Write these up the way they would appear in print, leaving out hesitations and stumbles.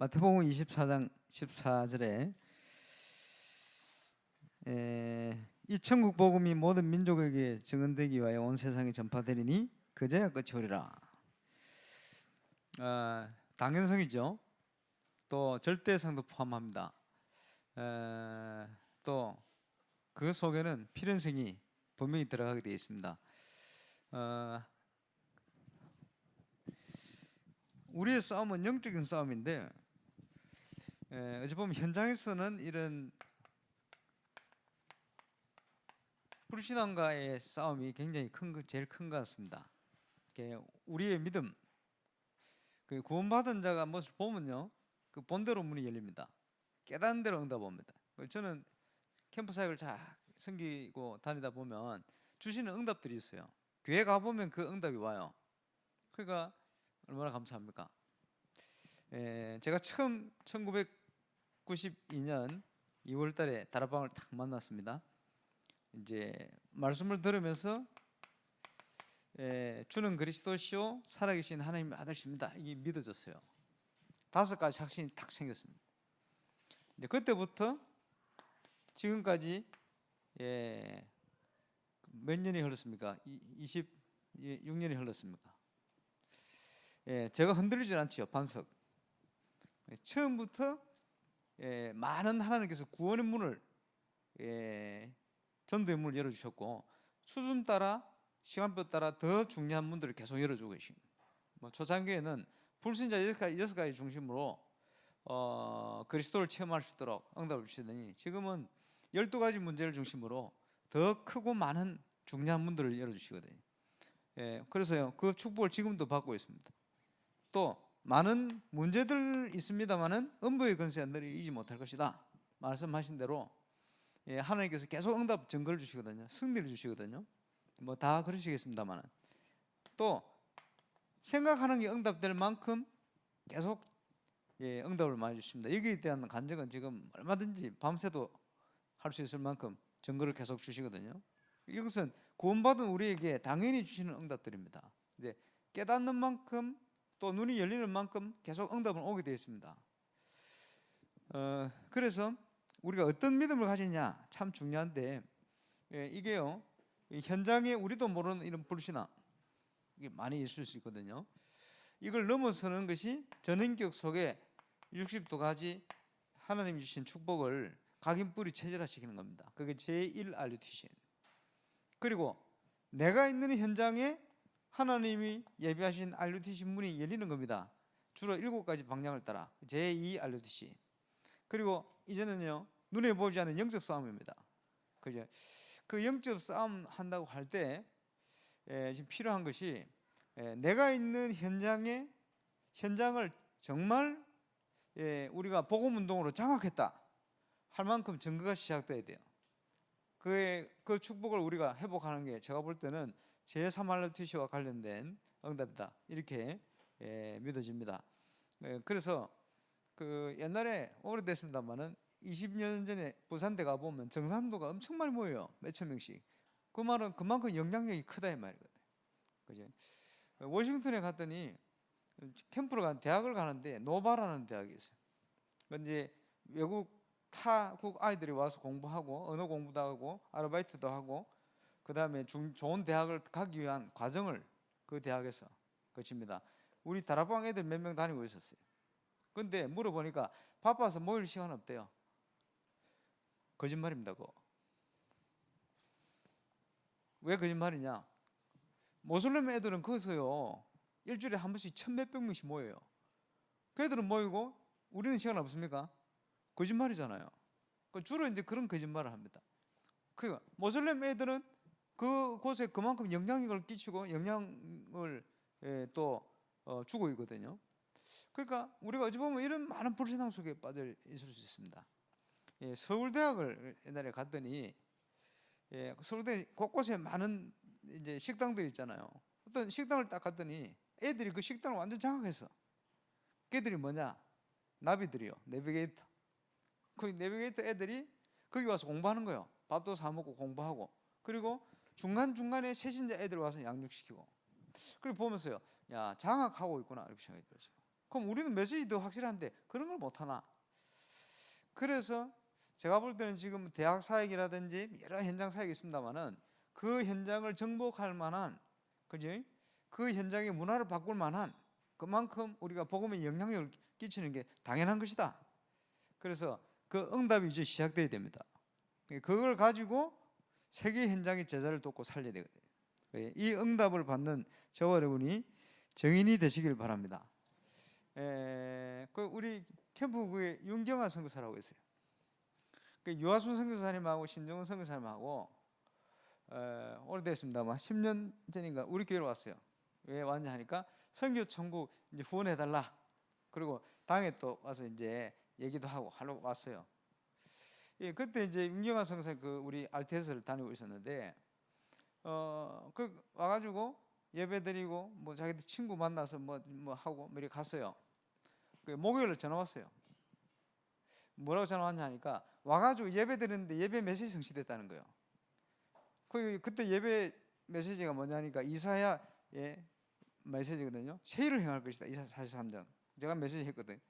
마태복음 24장 14절에 이 천국 복음이 모든 민족에게 증언되기 위하여 온 세상에 전파되리니 그제야 끝이 오리라. 당연성이죠. 또 절대성도 포함합니다. 또 그 속에는 필연성이 분명히 들어가게 되어 있습니다. 우리의 싸움은 영적인 싸움인데 어찌 보면 현장에서는 이런 불신앙과의 싸움이 굉장히 제일 큰 것 같습니다. 우리의 믿음, 그 구원받은 자가 무엇을 보면요, 그 본대로 문이 열립니다. 깨닫는 대로 응답합니다. 저는 캠프 사역을 잘 섬기고 다니다 보면 주시는 응답들이 있어요. 교회 가보면 그 응답이 와요. 그러니까 얼마나 감사합니까? 제가 처음 1992년 2월 달에 다락방을 딱 만났습니다. 이제 말씀을 들으면서 주는 그리스도시요 살아계신 하나님의 아들십니다. 이게 믿어졌어요. 5가지 확신이 딱 생겼습니다. 이제 그때부터 지금까지 몇 년이 흘렀습니까? 26년이 흘렀습니까? 제가 흔들리질 않지요. 반석. 처음부터 많은 하나님께서 구원의 문을, 전도의 문을 열어주셨고, 수준 따라 시간표 따라 더 중요한 문들을 계속 열어주고 계십니다. 초창기에는 불신자 6가지 중심으로 그리스도를 체험할 수 있도록 응답을 주시더니 지금은 12가지 문제를 중심으로 더 크고 많은 중요한 문들을 열어주시거든요. 그래서요, 그 축복을 지금도 받고 있습니다. 또 많은 문제들 있습니다만은 음부의 권세는 너를 이기지 못할 것이다 말씀하신 대로 하나님께서 계속 응답 증거를 주시거든요. 승리를 주시거든요. 뭐 다 그러시겠습니다만은 또 생각하는 게 응답될 만큼 계속 응답을 많이 주십니다. 여기에 대한 간증은 지금 얼마든지 밤새도 할 수 있을 만큼 증거를 계속 주시거든요. 이것은 구원받은 우리에게 당연히 주시는 응답들입니다. 이제 깨닫는 만큼 또 눈이 열리는 만큼 계속 응답은 오게 되어 있습니다. 그래서 우리가 어떤 믿음을 가지냐 참 중요한데, 이게요, 현장에 우리도 모르는 이런 불신앙 이게 많이 있을 수 있거든요. 이걸 넘어서는 것이 전인격 속에 62가지 하나님이 주신 축복을 각인뿌리 체질화시키는 겁니다. 그게 제1RUTC. 그리고 내가 있는 현장에 하나님이 예비하신 RUTC 문이 열리는 겁니다. 주로 7가지 방향을 따라 제2RUTC. 그리고 이제는요, 눈에 보이지 않는 영적 싸움입니다. 그죠? 그 영적 싸움 한다고 할 때 지금 필요한 것이 내가 있는 현장을 정말 우리가 복음 운동으로 장악했다 할 만큼 증거가 시작돼야 돼요. 그 축복을 우리가 회복하는 게 제가 볼 때는 제3RUTC와 관련된 응답이다 이렇게 믿어집니다. 그래서 그 옛날에 오래됐습니다만은 20년 전에 부산대 가보면 정산도가 엄청 많이 모여요. 몇천 명씩. 그 말은 그만큼 영향력이 크다 이 말이거든요. 그죠? 워싱턴에 갔더니 캠프를 간 대학을 가는데 노바라는 대학이 있어요. 이제 외국 타국 아이들이 와서 공부하고 언어 공부도 하고 아르바이트도 하고 그 다음에 좋은 대학을 가기 위한 과정을 그 대학에서 거칩니다. 우리 다락방 애들 몇 명 다니고 있었어요. 근데 물어보니까 바빠서 모일 시간 없대요. 거짓말입니다. 그거. 왜 거짓말이냐? 모슬렘 애들은 거기서요 일주일에 한 번씩 1,000몇백 명씩 모여요. 그 애들은 모이고 우리는 시간 없습니까? 거짓말이잖아요. 주로 이제 그런 거짓말을 합니다. 그러니까 모슬렘 애들은 그곳에 그만큼 영향력을 끼치고 영향을 또 주고 있거든요. 그러니까 우리가 어찌 보면 이런 많은 불신앙 속에 빠져 있을 수 있습니다. 서울대학을 옛날에 갔더니 서울대 곳곳에 많은 이제 식당들이 있잖아요. 어떤 식당을 딱 갔더니 애들이 그 식당을 완전 장악했어. 걔들이 뭐냐? 나비들이요. 내비게이터. 그 내비게이터 애들이 거기 와서 공부하는 거예요. 밥도 사 먹고 공부하고. 그리고 중간중간에 새신자 애들 와서 양육시키고. 그리고 보면서요, 야, 장악하고 있구나 이렇게 생각이 들었어요. 그럼 우리는 메시지 더 확실한데 그런 걸 못하나? 그래서 제가 볼 때는 지금 대학 사역이라든지 여러 현장 사역이 있습니다만은 그 현장을 정복할 만한, 그지? 그 현장의 문화를 바꿀 만한 그만큼 우리가 복음에 영향력을 끼치는 게 당연한 것이다. 그래서 그 응답이 이제 시작돼야 됩니다. 그걸 가지고 세계 현장의 제자를 돕고 살려야 되거든요. 이 응답을 받는 저와 여러분이 정인이 되시길 바랍니다. 우리 캠프구에 윤경아 선교사라고 있어요. 유아순 선교사님하고 신정은 선교사님하고 오래됐습니다만 10년 전인가 우리 교회로 왔어요. 왜 왔냐 하니까 선교 천국 이제 후원해달라. 그리고 당에 또 와서 이제 얘기도 하려고 왔어요. 예, 그때 이제 윤경아 선교사 우리 RTS를 다니고 있었는데 와가지고 예배드리고 뭐 자기들 친구 만나서 뭐 하고 뭐 이렇게 갔어요. 목요일에 전화 왔어요. 뭐라고 전화 왔냐 하니까 와가지고 예배드렸는데 예배 메시지 성취됐다는 거예요. 그때 예배 메시지가 뭐냐니까 이사야의 메시지거든요. 세일을 행할 것이다. 이사야 43장 제가 메시지 했거든.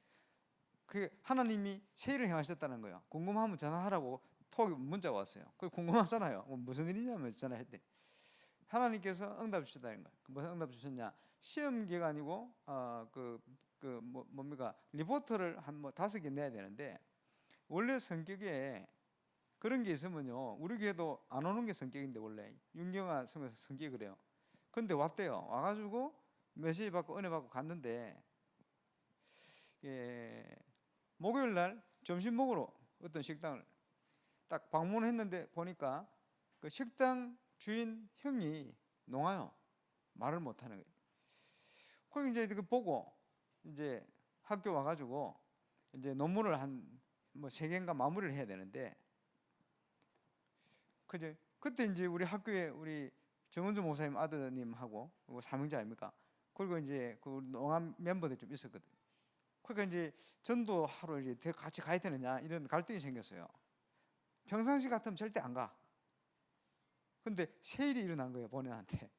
그게 하나님이 세일을 행하셨다는 거예요. 궁금하면 전화하라고 톡 문자가 왔어요. 그게 궁금하잖아요. 무슨 일이냐면 전화했대. 하나님께서 응답 주셨다는 거예요. 무슨 응답 주셨냐? 시험 기간이고 뭡니까? 리포트를 한 5개 내야 되는데 원래 성격에 그런 게 있으면요. 우리 교회도 안 오는 게 성격인데 원래 윤경아 성에서 성격이 그래요. 근데 왔대요. 와가지고 메시지 받고 은혜 받고 갔는데 목요일 날 점심 먹으러 어떤 식당을 딱 방문했는데 보니까 그 식당 주인 형이 농아요. 말을 못하는 거예요. 그럼 이제 그 보고 이제 학교 와가지고 이제 논문을 한 3개인가 마무리를 해야 되는데 그때 이제 우리 학교에 우리 정은주 목사님 아드님하고 사명자 아닙니까? 그리고 이제 그 농암 멤버들 좀 있었거든. 그러니까 이제 전도하러 이제 같이 가야 되느냐 이런 갈등이 생겼어요. 평상시 같으면 절대 안 가. 근데 세일이 일어난 거예요. 본인한테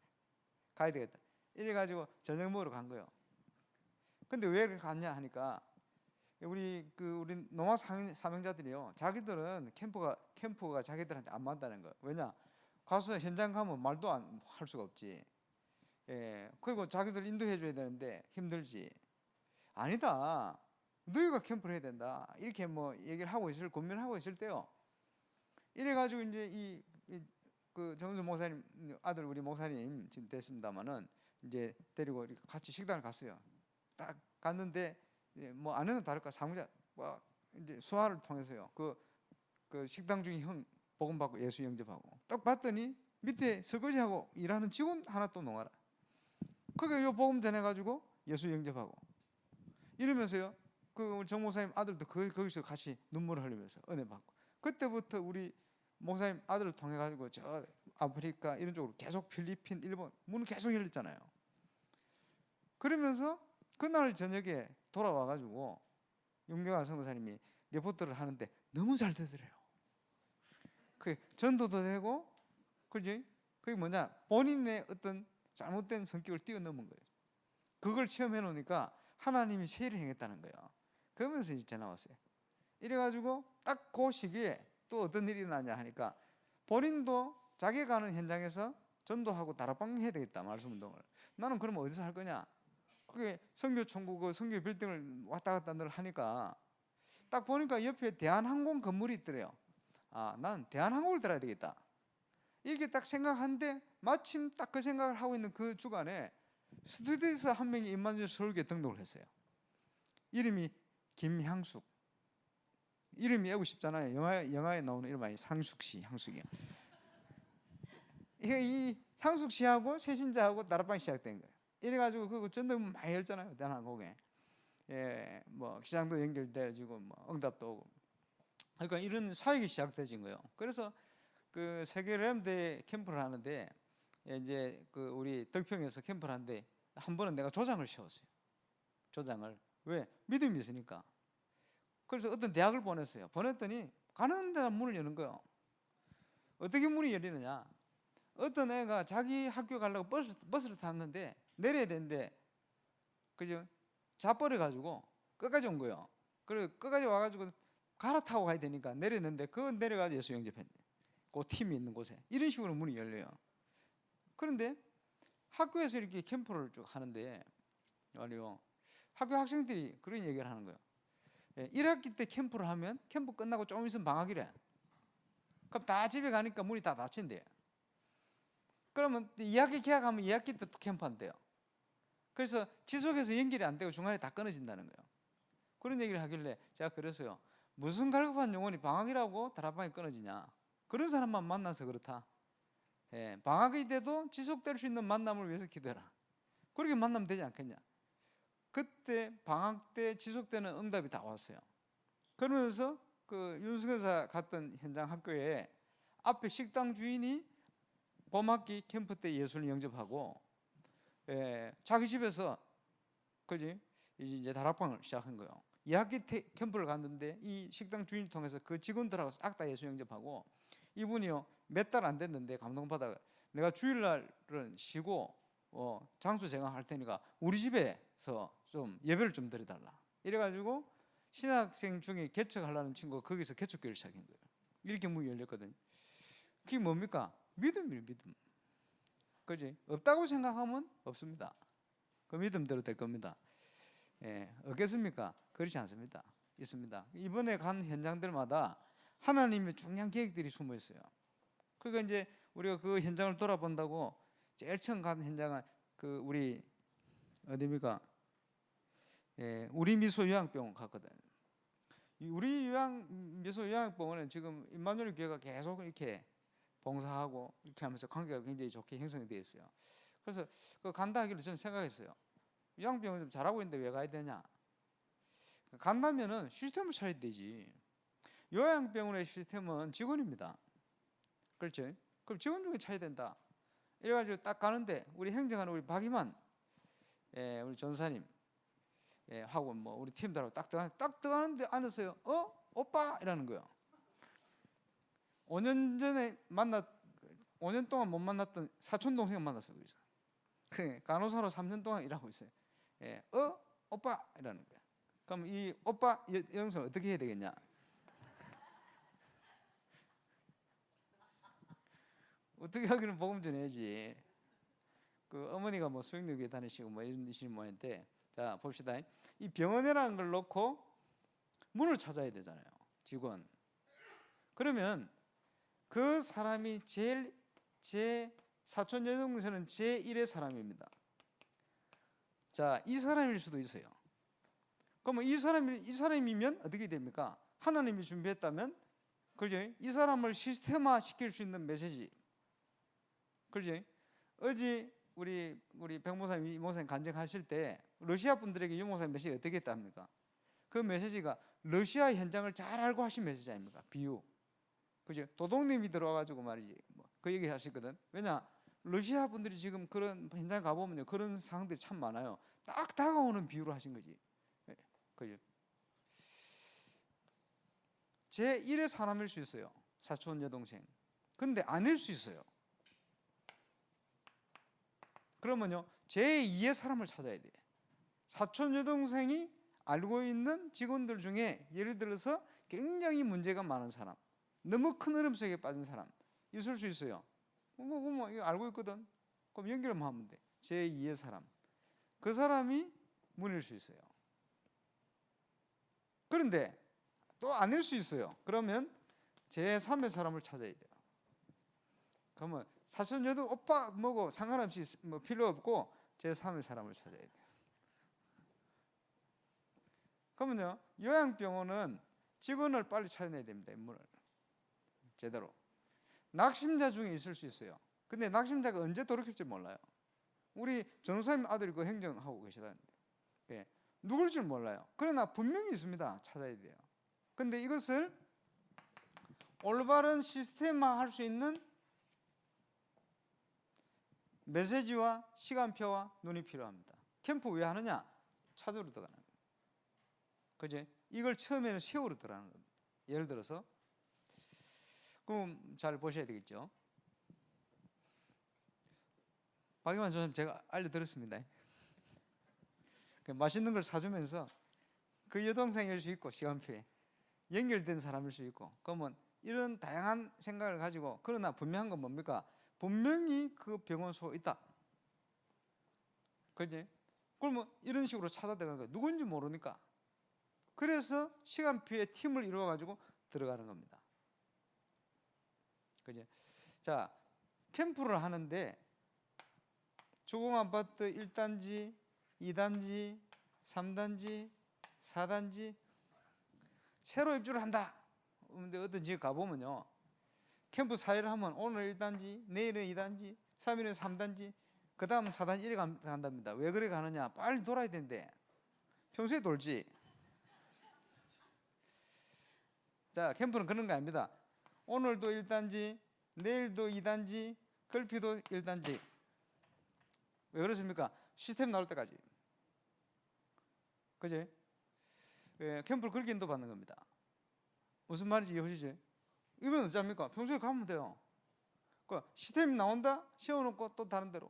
가야 되겠다. 이래가지고 저녁 먹으러 간 거예요. 근데 왜 갔냐 하니까 우리 농아 사명자들이요. 자기들은 캠프가 자기들한테 안 맞다는 거예요. 왜냐? 가서 현장 가면 말도 안 할 수가 없지. 그리고 자기들 인도해 줘야 되는데 힘들지. 아니다. 너희가 캠프를 해야 된다. 이렇게 얘기를 하고 고민하고 있을 때요. 이래가지고 이제 그 정은수 목사님 아들 우리 목사님 지금 됐습니다만은 이제 데리고 같이 식당을 갔어요. 딱 갔는데 아내는 다를까 사무자 이제 수화를 통해서요. 그 식당 중에 형 복음 받고 예수 영접하고 딱 봤더니 밑에 설거지하고 일하는 직원 하나 또 농아라. 그게 요 복음 전해가지고 예수 영접하고 이러면서요. 우리 정 목사님 아들도 거기서 같이 눈물을 흘리면서 은혜 받고 그때부터 우리 목사님 아들을 통해 가지고 저 아프리카 이런 쪽으로 계속 필리핀, 일본 문을 계속 열렸잖아요. 그러면서 그날 저녁에 돌아와 가지고 윤경아 선교사님이 리포트를 하는데 너무 잘 되더래요. 그 전도도 되고, 그지? 그게 뭐냐? 본인의 어떤 잘못된 성격을 뛰어넘은 거예요. 그걸 체험해 놓으니까 하나님이 세일을 행했다는 거예요. 그러면서 이제 전화 왔어요. 이래가지고 딱 그 시기에 또 어떤 일이 일어나냐 하니까 본인도 자기가 가는 현장에서 전도하고 다락방 해야 되겠다. 말씀운동을. 나는 그러면 어디서 할 거냐? 그게 선교총국 선교 빌딩을 왔다 갔다 늘 하니까 딱 보니까 옆에 대한항공 건물이 있더래요. 난 대한항공을 들어야 되겠다. 이렇게 딱 생각한데 마침 딱 그 생각을 하고 있는 그 주간에 스튜디오스 한 명이 임마누엘 서울교회 등록을 했어요. 이름이 김향숙. 이름이 애고 싶잖아요. 영화에 나오는 이름 아니 상숙 씨, 향숙이요. 이 향숙 씨하고 세신자하고 다락방이 시작된 거예요. 이래가지고 그 전도 많이 열잖아요. 대한항공에. 기장도 연결되어지고 응답도 오고. 그러니까 이런 사역이 시작되진 거예요. 그래서 그 세계 렘대 캠프를 하는데 이제 우리 덕평에서 캠프를 하는데 한 번은 내가 조장을 씌웠어요. 조장을. 왜? 믿음이 있으니까. 그래서 어떤 대학을 보냈어요. 보냈더니 가는 데는 문을 여는 거예요. 어떻게 문이 열리느냐? 어떤 애가 자기 학교 가려고 버스를 탔는데 내려야 되는데 그죠? 자버려 가지고 끝까지 온 거예요. 그리고 끝까지 와가지고 갈아타고 가야 되니까 내렸는데 그 내려가지고 예수 영접했네. 그 팀이 있는 곳에 이런 식으로 문이 열려요. 그런데 학교에서 이렇게 캠프를 쭉 하는데 말이요, 학교 학생들이 그런 얘기를 하는 거예요. 1학기 때 캠프를 하면 캠프 끝나고 조금 있으면 방학이래. 그럼 다 집에 가니까 문이 다 닫힌대요. 그러면 2학기 개학하면 2학기 때 또 캠프 한대요. 그래서 지속해서 연결이 안 되고 중간에 다 끊어진다는 거예요. 그런 얘기를 하길래 제가 그랬어요. 무슨 갈급한 영혼이 방학이라고 다락방이 끊어지냐. 그런 사람만 만나서 그렇다. 방학이 돼도 지속될 수 있는 만남을 위해서 기도해라. 그렇게 만나면 되지 않겠냐. 그때 방학 때 지속되는 응답이 다 왔어요. 그러면서 그 윤수교사 갔던 현장 학교에 앞에 식당 주인이 봄학기 캠프 때 예수를 영접하고 자기 집에서 그지 이제 다락방을 시작한 거예요. 2학기 캠프를 갔는데 이 식당 주인을 통해서 그 직원들하고 싹 다 예수 영접하고, 이분이요 몇 달 안 됐는데 감동받아 내가 주일날은 쉬고 장수 제공할 테니까 우리 집에서 좀 예배를 좀 드려달라. 이래가지고 신학생 중에 개척하려는 친구가 거기서 개척교회를 시작한 거예요. 이렇게 문이 열렸거든요. 그게 뭡니까? 믿음이에요, 믿음. 그지? 없다고 생각하면 없습니다. 그 믿음대로 될 겁니다. 없겠습니까? 그렇지 않습니다. 있습니다. 이번에 간 현장들마다 하나님의 중요한 계획들이 숨어 있어요. 그러니까 이제 우리가 그 현장을 돌아본다고 제일 처음 간 현장은 그 우리 어디입니까? 우리 미소 요양병원 갔거든. 우리 미소 요양병원은 지금 임마누엘 교회가 계속 이렇게 봉사하고 이렇게 하면서 관계가 굉장히 좋게 형성이 되어 있어요. 그래서 그 간다 하기로 저는 생각했어요. 요양병원 좀 잘하고 있는데 왜 가야 되냐? 간다면은 시스템을 찾아야 되지. 요양병원의 시스템은 직원입니다. 그렇죠? 그럼 직원 중에 찾아야 된다. 이래가지고 딱 가는데 우리 행정하는 우리 박이만 우리 전사님 하고 뭐 우리 팀들하고 딱 들어가는데 안에서요. 오빠 이라는 거예요. 5년 전에 5년 동안 못 만났던 사촌 동생 만났어요. 그래서 간호사로 3년 동안 일하고 있어요. 오빠 이라는 거예요. 그럼 이 오빠 영성을 어떻게 해야 되겠냐? 어떻게 하기는 복음 전해야지. 그 어머니가 뭐 수영교회 다니시고 뭐 이러시는 모양인데, 자 봅시다. 이 병원이라는 걸 놓고 문을 찾아야 되잖아요. 직원. 그러면 그 사람이 제 사촌 여동생은 제1의 사람입니다. 자, 이 사람일 수도 있어요. 그러면 이 사람이면 어떻게 됩니까? 하나님이 준비했다면, 그죠? 이 사람을 시스템화 시킬 수 있는 메시지, 그죠? 어제 우리 백 목사님, 이 목사님 간증하실 때 러시아 분들에게 유 목사님 메시지 어떻게 했답니까? 그 메시지가 러시아 현장을 잘 알고 하신 메시지 아닙니까? 비유, 그죠? 도둑님이 들어와가지고 말이지, 그 얘기 하시거든. 왜냐? 러시아 분들이 지금 그런 현장 가보면요, 그런 상황들이 참 많아요. 딱 다가오는 비유로 하신 거지. 그죠? 제1의 사람일 수 있어요. 사촌 여동생. 근데 아닐 수 있어요. 그러면요, 제2의 사람을 찾아야 돼. 사촌 여동생이 알고 있는 직원들 중에 예를 들어서 굉장히 문제가 많은 사람, 너무 큰 흐름 속에 빠진 사람 있을 수 있어요. 뭐 이거 알고 있거든. 그럼 연결만 하면 돼. 제2의 사람. 그 사람이 문일 수 있어요. 그런데 또 아닐 수 있어요. 그러면 제3의 사람을 찾아야 돼요. 그러면 사촌 여동 오빠 뭐고 상관없이 뭐 필요 없고 제3의 사람을 찾아야 돼요. 그러면요, 요양병원은 직원을 빨리 찾아내야 됩니다. 인물을 제대로. 낙심자 중에 있을 수 있어요. 근데 낙심자가 언제 돌이킬지 몰라요. 우리 전도사님 아들이 그 행정하고 계시다는데 누굴 줄 몰라요. 그러나 분명히 있습니다. 찾아야 돼요. 근데 이것을 올바른 시스템화 할 수 있는 메시지와 시간표와 눈이 필요합니다. 캠프 왜 하느냐? 찾으러 들어가는 거예요. 그지? 이걸 처음에는 세우러 들어가는 겁니다. 예를 들어서 그럼 잘 보셔야 되겠죠. 박이만 선생님 제가 알려드렸습니다. 맛있는 걸 사주면서 그 여동생일 수 있고 시간표에 연결된 사람일 수 있고, 그러면 이런 다양한 생각을 가지고, 그러나 분명한 건 뭡니까? 분명히 그 병원 수가 있다. 그지? 그러면 이런 식으로 찾아들어가는 거예요. 누군지 모르니까. 그래서 시간표에 팀을 이루어 가지고 들어가는 겁니다. 그지? 자, 캠프를 하는데 주공아파트 1단지, 2단지, 3단지, 4단지 새로 입주를 한다. 근데 어떤 지역 가보면요, 캠프 4일을 하면 오늘 1단지, 내일은 2단지, 3일은 3단지, 그 다음 4단지 이렇게 간답니다. 왜 그래 가느냐? 빨리 돌아야 되는데 평소에 돌지. 자, 캠프는 그런 거 아닙니다. 오늘도 1단지, 내일도 2단지, 걸피도 1단지. 왜 그렇습니까? 시스템 나올 때까지. 그지? 캠프를 그렇게 인도받는 겁니다. 무슨 말인지 이해하시죠? 이건 어찌합니까? 평소에 가면 돼요. 시스템이 나온다? 세워놓고 또 다른 데로.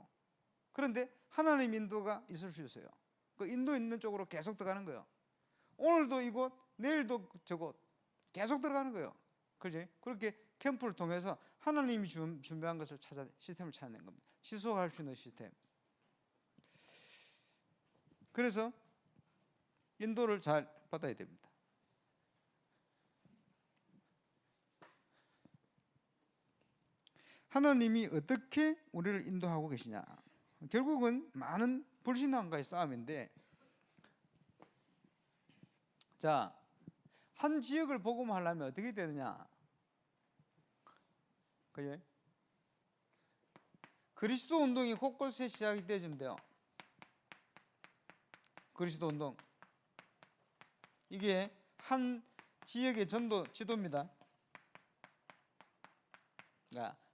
그런데 하나님 인도가 있을 수 있어요. 그 인도 있는 쪽으로 계속 들어가는 거예요. 오늘도 이곳, 내일도 저곳 계속 들어가는 거예요. 그지? 그렇게 캠프를 통해서 하나님이 준비한 것을 시스템을 찾아낸 겁니다. 지속할 수 있는 시스템. 그래서 인도를 잘 받아야 됩니다. 하나님이 어떻게 우리를 인도하고 계시냐? 결국은 많은 불신앙과의 싸움인데, 자, 한 지역을 복음하려면 어떻게 되느냐? 그게 그리스도 운동이 곳곳에 시작이 되어지면 돼요. 그리스도 운동, 이게 한 지역의 전도 지도입니다.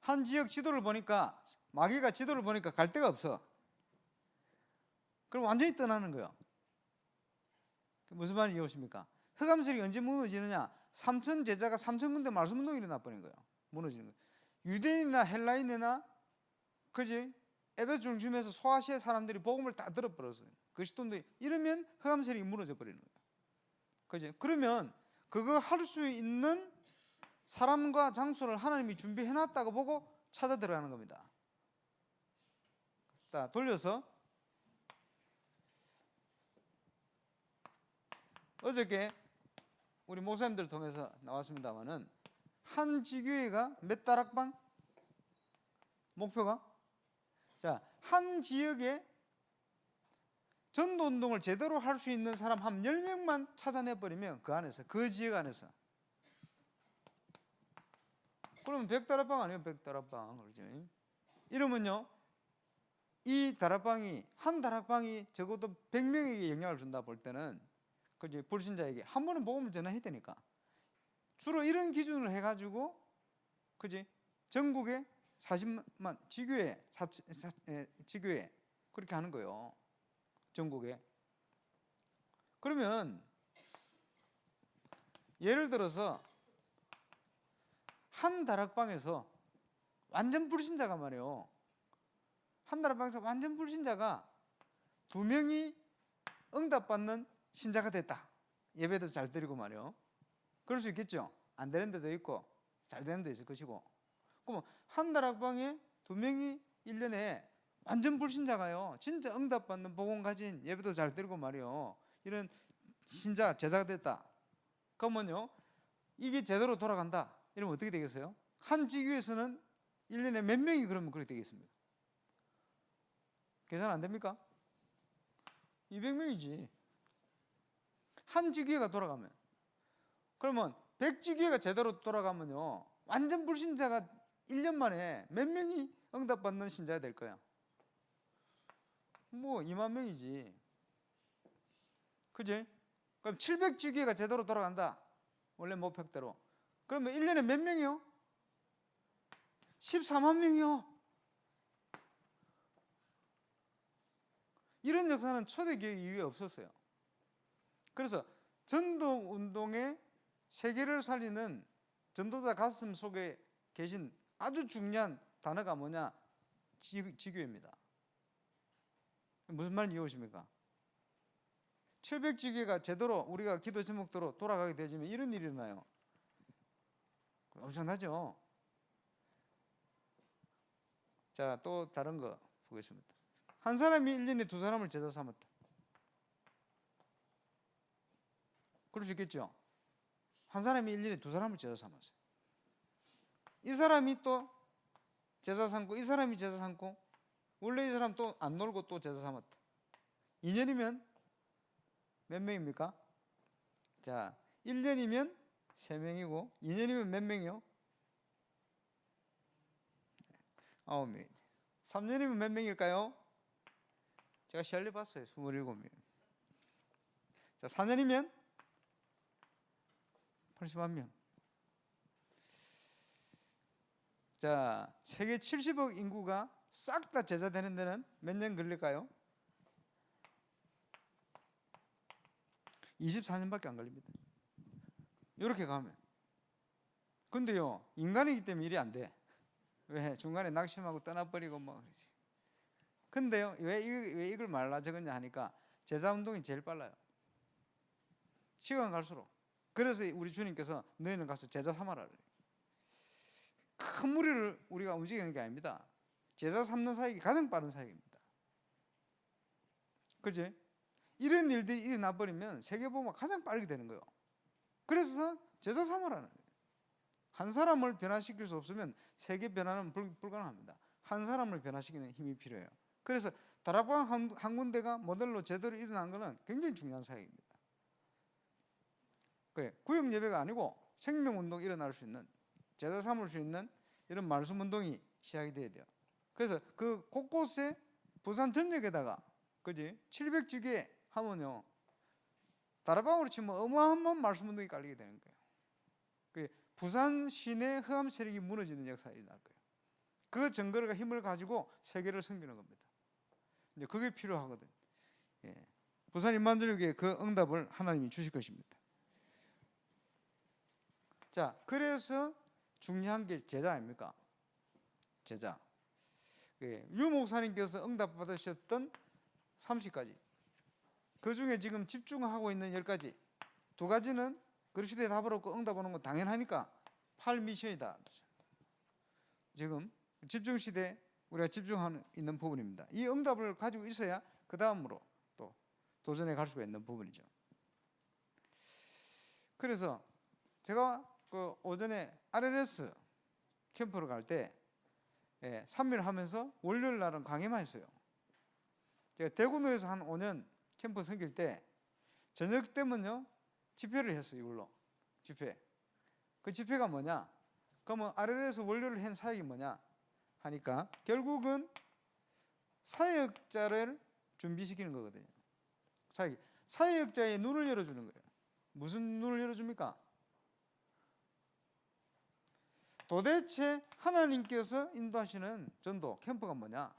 한 지역 지도를 보니까, 마귀가 지도를 보니까 갈 데가 없어. 그럼 완전히 떠나는 거예요. 무슨 말인지 이해오십니까? 흑암설이 언제 무너지느냐? 3천 제자가 3천 군데 말씀 운동이 일어나 버린 거예요. 무너지는 거예요. 유대인이나 헬라인이나, 그지? 에베소 중심에서 소아시아 사람들이 복음을 다 들어버렸어요. 그리스도인들이. 이러면 흑암설이 무너져 버리는 거예요. 그지? 그러면 그거 할 수 있는 사람과 장소를 하나님이 준비해놨다고 보고 찾아 들어가는 겁니다. 자, 돌려서 어저께 우리 목사님들 통해서 나왔습니다만은, 한 지교회가 몇 다락방? 목표가? 자, 한 지역에 전도운동을 제대로 할 수 있는 사람 한 10명만 찾아내버리면 그 안에서, 그 지역 안에서, 그러면 100다락방 아니에요? 100다락방. 그렇죠? 이러면요, 이 다락방이, 한 다락방이 적어도 100명에게 영향을 준다 볼 때는, 그지? 불신자에게 한 번은 복음을 전해야 되니까 주로 이런 기준으로 해가지고, 그지? 전국에 40만 지교회 그렇게 하는 거예요. 전국에. 그러면 예를 들어서 한 다락방에서 완전 불신자가 말이에요. 한 다락방에서 완전 불신자가 2명이 응답받는 신자가 됐다. 예배도 잘 드리고 말이에요. 그럴 수 있겠죠. 안 되는 데도 있고 잘 되는 데도 있을 것이고. 그럼 한 다락방에 2명이 1년에 완전 불신자가요, 진짜 응답받는 복음 가진, 예배도 잘 드리고 말이에요, 이런 신자, 제자가 됐다. 그러면요, 이게 제대로 돌아간다. 이러면 어떻게 되겠어요? 한 지교에서는 1년에 몇 명이 그러면 그렇게 되겠습니까? 계산 안 됩니까? 200명이지. 한 지교회가 돌아가면. 그러면 100지교회가 제대로 돌아가면요, 완전 불신자가 1년 만에 몇 명이 응답받는 신자가 될 거야? 뭐 2만 명이지. 그지? 그럼 700지교회가 제대로 돌아간다. 원래 목표대로. 그러면 1년에 몇 명이요? 14만 명이요. 이런 역사는 초대교회 이후에 없었어요. 그래서 전도운동의 세계를 살리는 전도자 가슴 속에 계신 아주 중요한 단어가 뭐냐? 지교회입니다. 무슨 말인지 이해오십니까? 700지계가 제대로 우리가 기도 제목대로 돌아가게 되지면 이런 일이 일어나요. 엄청나죠? 자, 또 다른 거 보겠습니다. 한 사람이 1년에 두 사람을 제자 삼았다. 그럴 수 있겠죠? 한 사람이 1년에 두 사람을 제자 삼았어요. 이 사람이 또 제자 삼고 이 사람이 제자 삼고 원래 이 사람 또 안 놀고 또 제자 삼았다. 2년이면 몇 명입니까? 자, 1년이면 3명이고 2년이면 몇 명이요? 9명. 3년이면 몇 명일까요? 제가 시알리 봤어요. 27명. 자, 4년이면 81명. 자, 세계 70억 인구가 싹 다 제자 되는 데는 몇 년 걸릴까요? 24년밖에 안 걸립니다. 이렇게 가면. 근데요, 인간이기 때문에 일이 안 돼. 왜? 중간에 낙심하고 떠나버리고 뭐 그러지. 근데요, 왜 이걸 말라 적었냐 하니까 제자 운동이 제일 빨라요. 시간 갈수록. 그래서 우리 주님께서 너희는 가서 제자 삼아라. 큰 무리를 우리가 움직이는 게 아닙니다. 제자 삼는 사역이 가장 빠른 사역입니다. 그지? 이런 일들이 일어나 버리면 세계보고가 가장 빠르게 되는 거예요. 그래서 제자 삼으라는 거예요. 한 사람을 변화시킬 수 없으면 세계 변화는 불가능합니다. 한 사람을 변화시키는 힘이 필요해요. 그래서 다락방 한 군데가 모델로 제대로 일어난 것은 굉장히 중요한 사역입니다. 그래, 구역 예배가 아니고 생명운동이 일어날 수 있는, 제자 삼을 수 있는 이런 말씀 운동이 시작이 돼야 돼요. 그래서 그 곳곳에 부산 전역에다가 그지 700지게 하면요 다락방으로 치면 어마어마한 말씀 운동이 깔리게 되는 거예요. 그 부산 시내 흑암 세력이 무너지는 역사가 일어날 거예요. 그 증거가 힘을 가지고 세계를 섬기는 겁니다. 이제 그게 필요하거든. 예. 부산 임만전육에 그 응답을 하나님이 주실 것입니다. 자, 그래서 중요한 게 제자 아닙니까? 제자. 유 목사님께서 응답 받으셨던 30가지. 그 중에 지금 집중하고 있는 10가지. 2가지는 그리스도의 답을 얻고 응답 오는 건 당연하니까 8미션이다. 지금 집중시대에 우리가 집중하는 있는 부분입니다. 이 응답을 가지고 있어야 그 다음으로 또 도전해 갈 수가 있는 부분이죠. 그래서 제가 그 오전에 RLS 캠프를 갈 때 3일 하면서 월요일 날은 강의만 했어요. 제가 대구노에서 한 5년 캠프 섬길 때 저녁 때면요 집회를 했어요. 이걸로 집회. 그 집회가 뭐냐? 그러면 RLS 월요일 한 사역이 뭐냐 하니까 결국은 사역자를 준비시키는 거거든요. 사역자의 눈을 열어주는 거예요. 무슨 눈을 열어줍니까? 도대체 하나님께서 인도하시는 전도 캠프가 뭐냐?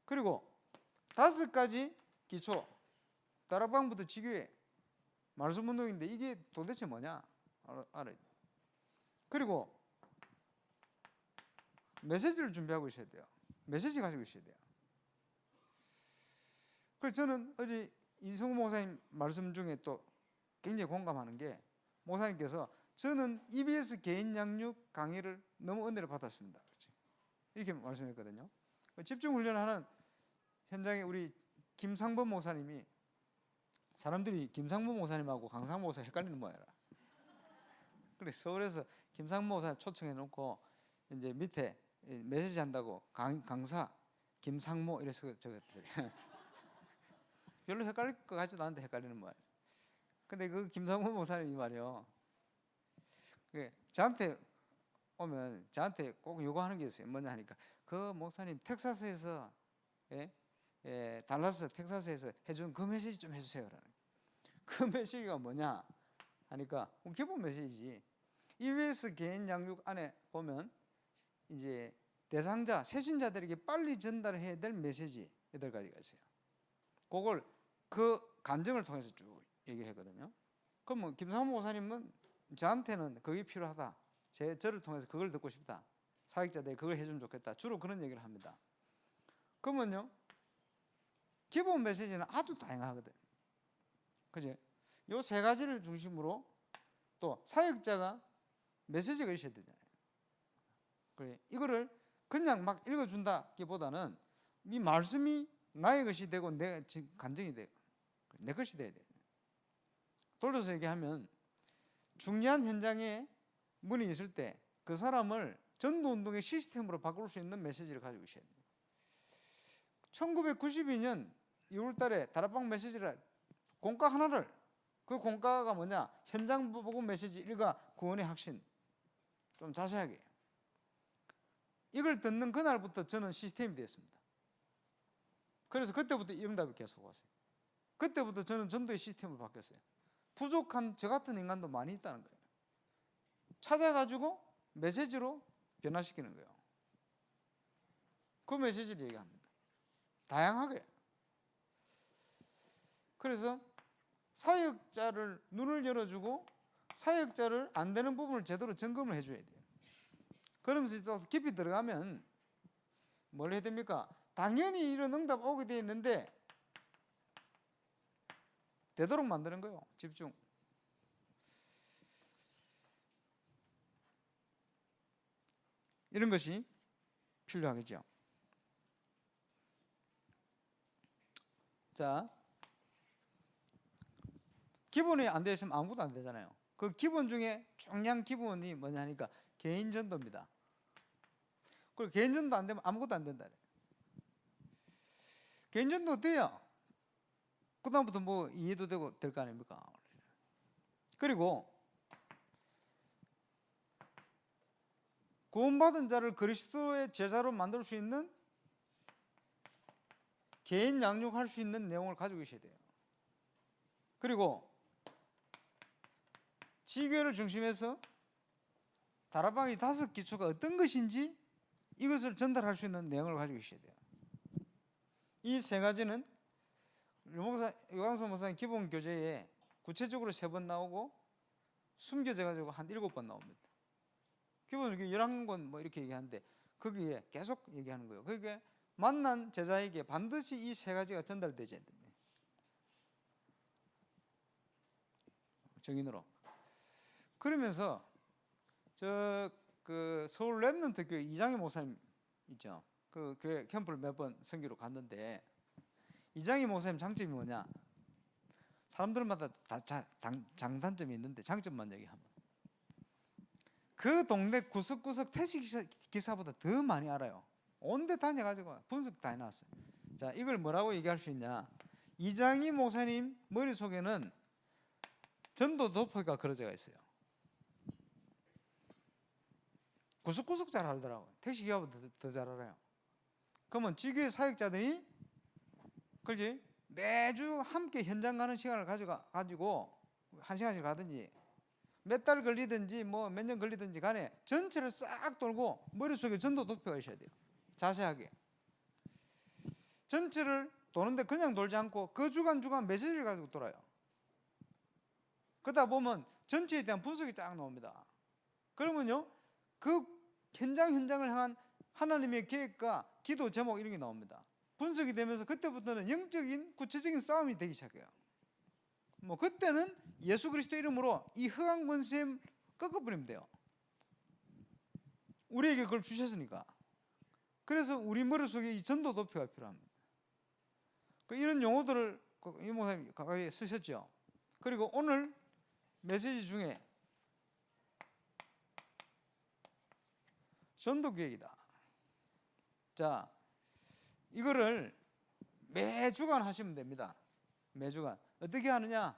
그리고 5가지 기초, 다락방부터 지교회, 말씀 운동인데 이게 도대체 뭐냐? 알아요. 그리고 메시지를 준비하고 있어야 돼요. 메시지 가지고 있어야 돼요. 그래서 저는 어제 이성우 목사님 말씀 중에 또 굉장히 공감하는 게 목사님께서 저는 EBS 개인 양육 강의를 너무 은혜를 받았습니다. 이렇게 말씀했거든요. 집중훈련하는 현장에 우리 김상범 목사님이 사람들이 김상범 목사님하고 강상모 목사 헷갈리는 모양이라. 그래 서울에서 김상범 목사님 초청해 놓고 이제 밑에 메시지 한다고 강사 김상모 이래서 적었더래. 별로 헷갈릴 것 같지도 않은데 헷갈리는 모양. 근데 그 김상범 목사님이 말이요. 저한테 오면 저한테 꼭 요구하는 게 있어요. 뭐냐 하니까 그 목사님 텍사스에서 달라스 텍사스에서 해준 그 메시지 좀 해주세요. 그 메시지가 뭐냐 하니까 기본 메시지지. EBS 개인 양육 안에 보면 이제 대상자 세신자들에게 빨리 전달해야 될 메시지 8가지가 있어요. 그걸 그 간증을 통해서 쭉 얘기를 했거든요. 그러면 김상모 목사님은 저한테는 그게 필요하다. 저를 통해서 그걸 듣고 싶다. 사역자들이 그걸 해주면 좋겠다. 주로 그런 얘기를 합니다. 그러면요 기본 메시지는 아주 다양하거든. 그지? 요 세 가지를 중심으로 또 사역자가 메시지가 있어야 되잖아요. 그래, 이거를 그냥 막 읽어준다기보다는 이 말씀이 나의 것이 되고 내 간증이 되고 내 것이 돼야 돼. 돌려서 얘기하면 중요한 현장에 문이 있을 때 그 사람을 전도운동의 시스템으로 바꿀 수 있는 메시지를 가지고 있어야 돼요. 1992년 2월 달에 다락방 메시지를 공과 하나를, 그 공과가 뭐냐, 현장 복음 메시지 1과 구원의 확신, 좀 자세하게 이걸 듣는 그날부터 저는 시스템이 됐습니다. 그래서 그때부터 이 응답이 계속 왔어요. 그때부터 저는 전도의 시스템으로 바뀌었어요. 부족한 저 같은 인간도 많이 있다는 거예요. 찾아가지고 메시지로 변화시키는 거예요. 그 메시지를 얘기합니다. 다양하게. 그래서 사역자를 눈을 열어주고 사역자를 안 되는 부분을 제대로 점검을 해줘야 돼요. 그러면서 또 깊이 들어가면 뭘 해야 됩니까? 당연히 이런 응답 오게 돼 있는데 되도록 만드는 거예요. 집중. 이런 것이 필요하겠죠. 자, 기본이 안 되어 있으면 아무것도 안 되잖아요. 그 기본 중에 중요한 기본이 뭐냐 하니까 개인 전도입니다. 그리고 개인 전도 안 되면 아무것도 안 된다. 개인 전도 돼야 그다음부터 뭐 이해도 되고 될 거 아닙니까? 그리고 구원받은 자를 그리스도의 제자로 만들 수 있는 개인 양육할 수 있는 내용을 가지고 계셔야 돼요. 그리고 지교회를 중심해서 다락방의 5 기초가 어떤 것인지 이것을 전달할 수 있는 내용을 가지고 계셔야 돼요. 이 3가지는 유광수 목사님 기본 교재에 구체적으로 3번 나오고 숨겨져 가지고 한 7번 나옵니다. 기본적으로 11권 뭐 이렇게 얘기하는데 거기에 계속 얘기하는 거예요. 그게 만난 제자에게 반드시 이 3가지가 전달되지 않는다. 정인으로. 그러면서 그 서울 랩넌트 교회 이장희 목사님 있죠. 그 교회 캠프를 몇 번 선교로 갔는데 이장희 목사님 장점이 뭐냐? 사람들마다 다 장단점이 있는데 장점만 얘기하면 그 동네 구석구석 택시 기사보다 더 많이 알아요. 온데 다녀가지고 분석 다 해놨어요. 자, 이걸 뭐라고 얘기할 수 있냐? 이장희 목사님 머릿속에는 전도 도표가 그려져 있어요. 구석구석 잘 알더라고요. 택시 기사보다 더 잘 알아요. 그러면 지교회 사역자들이 그렇지? 매주 함께 현장 가는 시간을 가지고 1시간씩 가든지 몇 달 걸리든지 뭐 몇 년 걸리든지 간에 전체를 싹 돌고 머릿속에 전도 도표가 있어야 돼요. 자세하게. 전체를 도는데 그냥 돌지 않고 그 주간 메시지를 가지고 돌아요. 그러다 보면 전체에 대한 분석이 쫙 나옵니다. 그러면요, 그 현장을 향한 하나님의 계획과 기도 제목 이런 게 나옵니다. 분석이 되면서 그때부터는 영적인 구체적인 싸움이 되기 시작해요. 뭐 그때는 예수 그리스도 이름으로 이 흑암 권세 꺾어버리면 돼요. 우리에게 그걸 주셨으니까. 그래서 우리 머릿속에 이 전도 도표가 필요합니다. 이런 용어들을 이 목사님이 가까이 쓰셨죠. 그리고 오늘 메시지 중에 전도 계획이다. 자, 이거를 매주간 하시면 됩니다. 매주간. 어떻게 하느냐?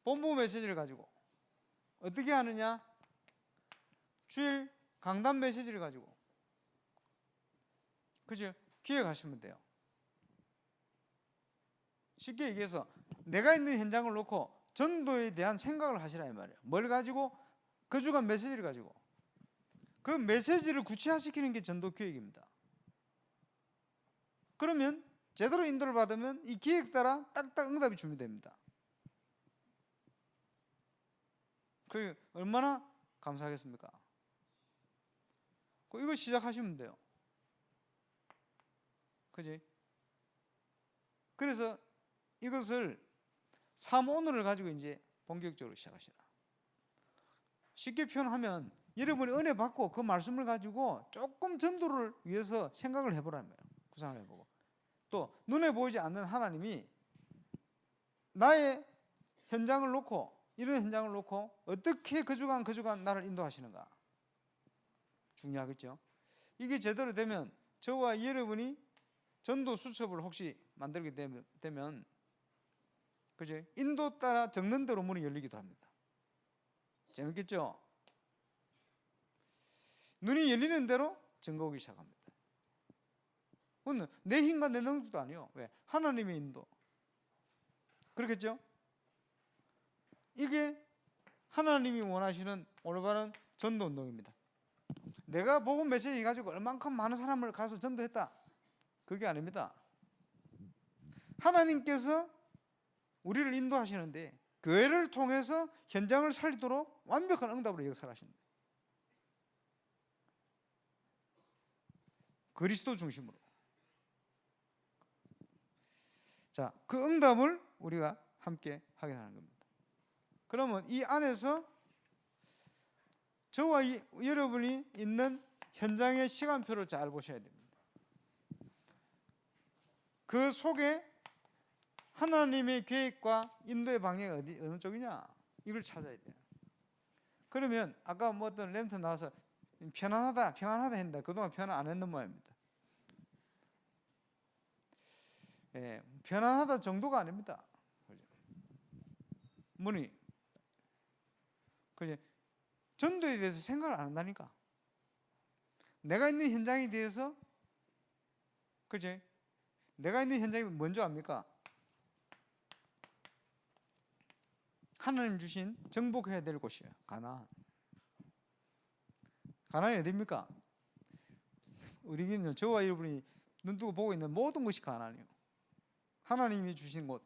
본부 메시지를 가지고. 어떻게 하느냐? 주일 강단 메시지를 가지고. 그죠? 기획하시면 돼요. 쉽게 얘기해서 내가 있는 현장을 놓고 전도에 대한 생각을 하시라 이 말이에요. 뭘 가지고? 그 주간 메시지를 가지고. 그 메시지를 구체화시키는 게 전도 기획입니다. 그러면 제대로 인도를 받으면 이 기획 따라 딱딱 응답이 준비됩니다. 그게 얼마나 감사하겠습니까? 이거 시작하시면 돼요. 그지? 그래서 이것을 삼오늘을 가지고 이제 본격적으로 시작하시라. 쉽게 표현하면 여러분이 은혜 받고 그 말씀을 가지고 조금 전도를 위해서 생각을 해보라는 거예요. 구상을 해보고. 또 눈에 보이지 않는 하나님이 나의 현장을 놓고, 이런 현장을 놓고 어떻게 그 주간 나를 인도하시는가. 중요하겠죠. 이게 제대로 되면 저와 여러분이 전도 수첩을 혹시 만들게 되면 그죠? 인도 따라 적는 대로 문이 열리기도 합니다. 재밌겠죠? 눈이 열리는 대로 증거오기 시작합니다. 그건 내 힘과 내 능력도 아니에요. 왜? 하나님의 인도. 그렇겠죠? 이게 하나님이 원하시는 올바른 전도 운동입니다. 내가 복음 메시지 가지고 얼만큼 많은 사람을 가서 전도했다, 그게 아닙니다. 하나님께서 우리를 인도하시는데 교회를 통해서 현장을 살리도록 완벽한 응답으로 역사하신다. 그리스도 중심으로. 자, 그 응답을 우리가 함께 확인하는 겁니다. 그러면 이 안에서 저와 여러분이 있는 현장의 시간표를 잘 보셔야 됩니다. 그 속에 하나님의 계획과 인도의 방향이 어느 쪽이냐, 이걸 찾아야 돼요. 그러면 아까 뭐 어떤 램트 나와서 편안하다 했는데 그동안 편안 안 했는 모양입니다. 예, 편안하다 정도가 아닙니다. 문이 그죠? 전도에 대해서 생각을 안 한다니까. 내가 있는 현장에 대해서, 그죠? 내가 있는 현장이 뭔지 압니까? 하나님 주신 정복해야 될 곳이에요. 가나안. 가나안이 어디입니까? 어디겠냐? 저와 여러분이 눈뜨고 보고 있는 모든 것이 가나안이에요. 하나님이 주신 곳.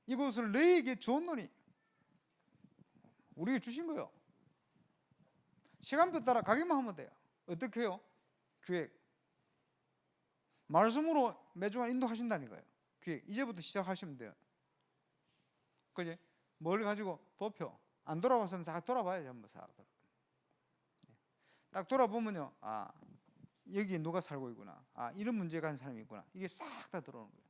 이곳을 너희에게 주었노니. 우리에게 주신 거예요. 시간표 따라 가기만 하면 돼요. 어떻게 해요? 기획. 말씀으로 매주간 인도하신다는 거예요. 기획. 이제부터 시작하시면 돼요. 그지? 뭘 가지고? 도표. 안 돌아봤으면 싹 돌아봐야죠. 한번 싹 돌아. 딱 돌아보면요, 아, 여기 누가 살고 있구나. 아, 이런 문제가 있는 사람이 있구나. 이게 싹 다 들어오는 거예요.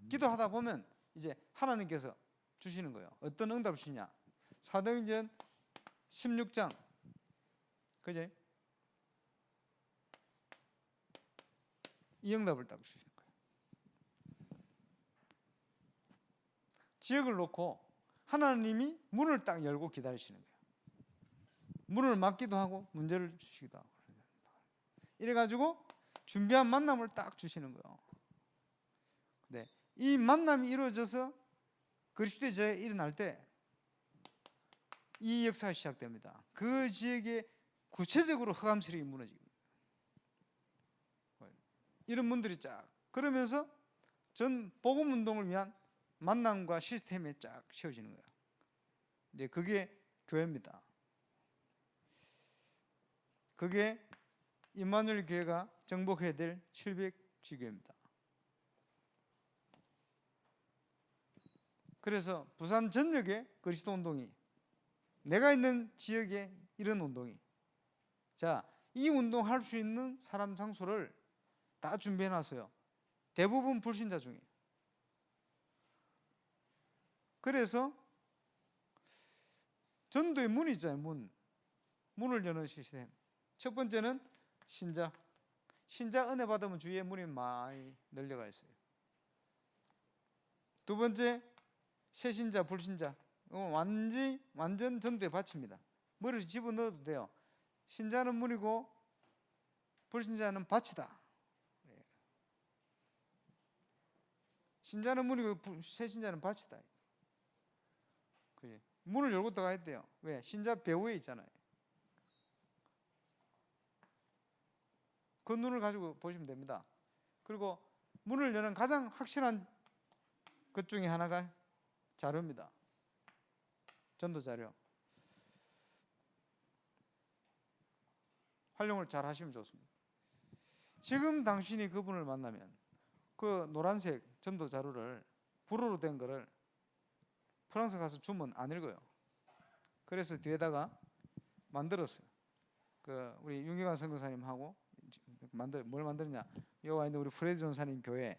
기도하다 보면 이제 하나님께서 주시는 거예요. 어떤 응답을 주시냐? 사도행전 16장. 그지? 이 응답을 딱 주시는 거예요. 지역을 놓고 하나님이 문을 딱 열고 기다리시는 거예요. 문을 막기도 하고 문제를 주시기도 하고. 이래가지고 준비한 만남을 딱 주시는 거예요. 네, 이 만남이 이루어져서 그리스도의 제가 일어날 때 이 역사가 시작됩니다. 그 지역에 구체적으로 흑암세력이 무너집니다. 이런 문들이 쫙 그러면서 전 복음 운동을 위한 만남과 시스템이 쫙 세워지는 거예요. 이제 그게 교회입니다. 그게 임마누엘 교회가 정복해야 될 700지교입니다. 그래서 부산 전역에 그리스도 운동이, 내가 있는 지역에 이런 운동이, 자, 이 운동할 수 있는 사람 장소를 다 준비해 놨어요. 대부분 불신자 중에. 그래서 전도의 문이 있잖아요. 문을 여는 시스템. 첫 번째는 신자 은혜 받으면 주위에 문이 많이 널려가 있어요. 두 번째, 새신자, 불신자. 완전 전도에 바칩니다. 머리를 집어넣어도 돼요. 신자는 문이고 불신자는 밭이다. 신자는 문이고 새신자는 밭이다. 문을 열고 들어가야 돼요. 왜? 신자 배후에 있잖아요. 그 눈을 가지고 보시면 됩니다. 그리고 문을 여는 가장 확실한 것 중에 하나가 자료입니다. 전도 자료. 활용을 잘 하시면 좋습니다. 지금 당신이 그분을 만나면 그 노란색 전도 자료를 불어로 된 거를 프랑스 가서 주면 안 읽어요. 그래서 뒤에다가 만들었어요. 그 우리 윤기관 선교사님하고 뭘 만들었냐? 여기 와 있는 우리 프레디 전사님 교회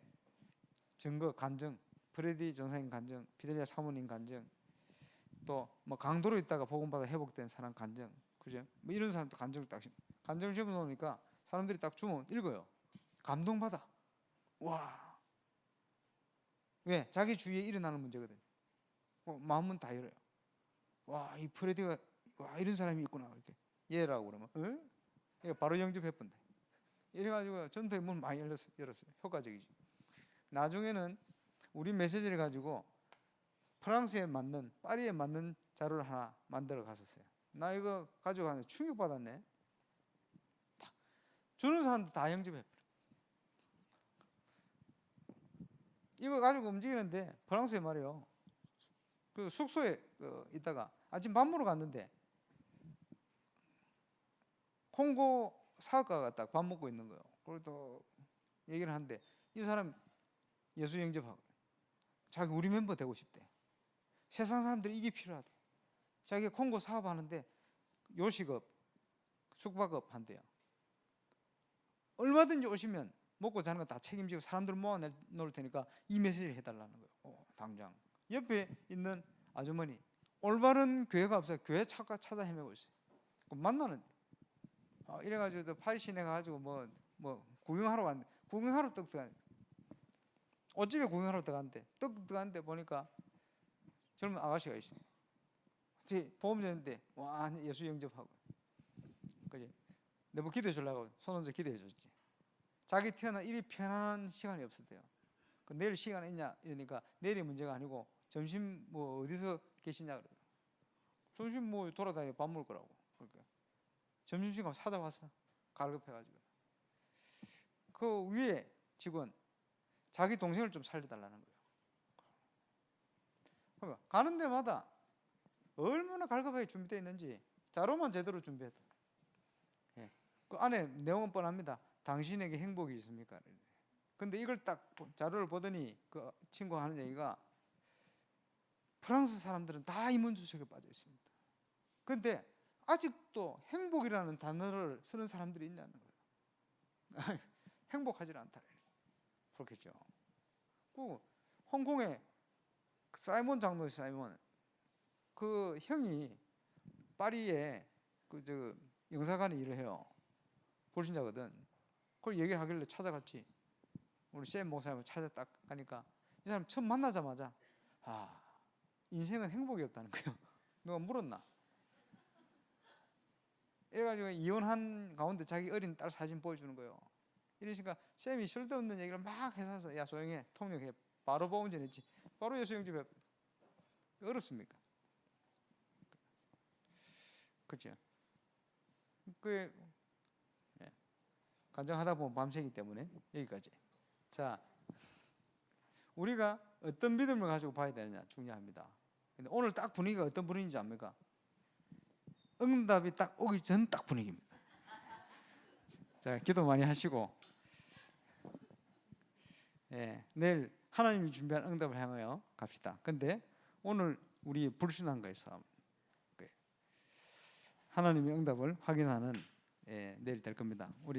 증거 간증, 프레디 전사님 간증, 피델리아 사모님 간증, 또 뭐 강도로 있다가 복음받아 회복된 사람 간증, 그죠? 뭐 이런 사람도 간증을 집어놓으니까 사람들이 딱 주면 읽어요. 감동받아. 와. 왜? 자기 주위에 일어나는 문제거든. 마음은 다 열어요. 와, 이 프레디가 와 이런 사람이 있구나 이렇게 얘라고 그러면, 응? 바로 영접해본다. 이래가지고 전도의 문 많이 열었어요. 효과적이지. 나중에는 우리 메시지를 가지고 프랑스에 맞는, 파리에 맞는 자료를 하나 만들어 갔었어요. 나 이거 가지고 가는데 충격받았네. 주는 사람도 다 영접해버려. 이거 가지고 움직이는데 프랑스에 말이에요. 그 숙소에 있다가 아침 밥 먹으러 갔는데 콩고 사업가가 딱 밥 먹고 있는 거예요. 그리고 또 얘기를 하는데 이 사람 예수 영접하고 자기 우리 멤버 되고 싶대. 세상 사람들이 이게 필요하대. 자기가 콩고 사업하는데 요식업, 숙박업 한대요. 얼마든지 오시면 먹고 자는 거 다 책임지고 사람들 모아 놓을 테니까 이 메시지를 해달라는 거예요. 당장. 옆에 있는 아주머니 올바른 교회가 없어요. 교회 찾아 헤매고 있어요. 만나는데 이래가지고 파리 시내 가가지고 뭐 구경하러 갔는데 구경하러 떡 들어갔는데 옷집에 구경하러 들어갔는데 떡 들어갔는데 보니까 젊은 아가씨가 있어요. 제 보험자인데 와 예수 영접하고 그지? 내가 기도해 주려고 손 얹어 기도해 줬지. 자기 태어나 이리 편안한 시간이 없었대요. 내일 시간 있냐 이러니까 내일이 문제가 아니고 점심 뭐 어디서 계시냐 그래요. 점심 뭐 돌아다니고 밥 먹을 거라고. 그러니까 점심시간 찾아왔어. 갈급해가지고. 그 위에 직원 자기 동생을 좀 살려달라는 거예요. 그러니까 가는 데마다 얼마나 갈급하게 준비되어 있는지 자료만 제대로 준비했다. 예. 그 안에 내용은 뻔합니다. 당신에게 행복이 있습니까? 근데 이걸 딱 자료를 보더니 그 친구가 하는 얘기가 프랑스 사람들은 다 이문주석에 빠져 있습니다. 그런데 아직도 행복이라는 단어를 쓰는 사람들이 있냐는 거예요. 행복하지 않다. 그렇겠죠. 그 홍콩에 사이먼 장로의 사이먼 그 형이 파리에 그 영사관에 일을 해요. 불신자거든. 그걸 얘기하길래 찾아갔지. 우리 샘 목사님을 찾아 딱 가니까 이 사람 처음 만나자마자 인생은 행복이 없다는 거예요. 누가 물었나? 이래가지고 이혼한 가운데 자기 어린 딸 사진 보여주는 거예요. 이러니까 샘이 쓸데없는 얘기를 막 해서 야 소영해 통역해 바로 보험 전했지. 바로 예수 영접해. 어렵습니까? 그렇죠. 간증하다 보면 밤새기 때문에 여기까지. 자, 우리가 어떤 믿음을 가지고 봐야 되느냐 중요합니다. 근데 오늘 딱 분위기가 어떤 분위기인지 압니까? 응답이 딱 오기 전 딱 분위기입니다. 자, 기도 많이 하시고 내일 하나님이 준비한 응답을 향하여 갑시다. 근데 오늘 우리 불신앙과의 싸움, 하나님의 응답을 확인하는 내일 될 겁니다. 우리